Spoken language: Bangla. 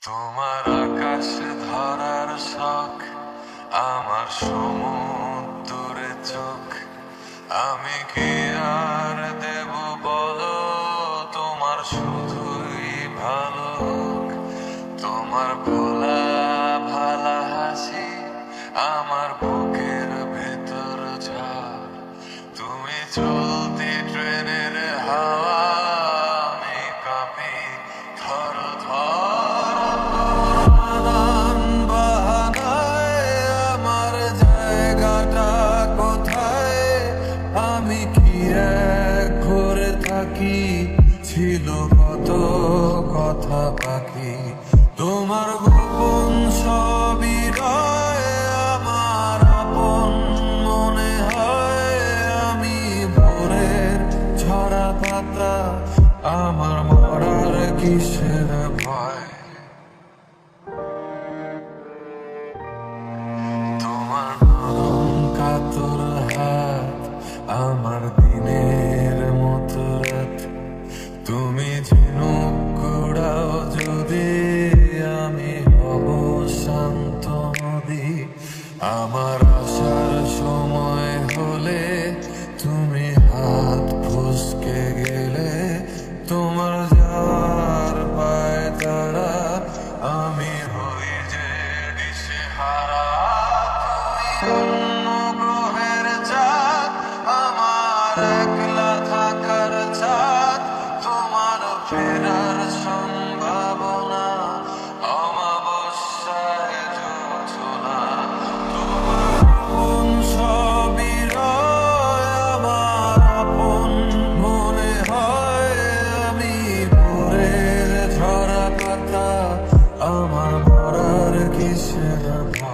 তোমার আকাশ ধরার শখ, আমার সমুদ্রে চোখ। আমি কি আর দেব বলো, তোমার শুধুই ভালো হোক। তোমার ভোলা ভালা হাসি আমার বুকের ভেতর ঝড়। তুমি চলতি ট্রেনের হাওয়া, আমি কাঁপি থর থর। নানান বাহানায় আমার জায়গাটা কোথায়, আমি কি এক ঘরে থাকি, ছিল কত কথা বাকি। তোমার গোপন সবই রয় আমার আপন মনে হয়। আমি ভোরের ঝরা পাতা, আমার মরার কিসের ভয়। তোমার নরম কাতর হাত আমার দিনের মতো রাত। তুমি ঝিনুক কুড়াও যদি, আমি হব শান্ত নদী। আমার আসার সময় হলে তুমি হাত ফসকে গেলে। তোমার যাওয়ার পায় তারা, আমি হই যে দিশেহারা। তুমি অন্য গ্রহের চাঁদ, আমার একলা থাকার চাঁদ। তোমার ফেরার সম্ভাবনা অমাবস্যায় জোছনা। তোমার আপন সবই রয় আমার আপন মনে হয়। আমি ভোরের ঝরা পাতা, আমার মরার কিসের ভয়।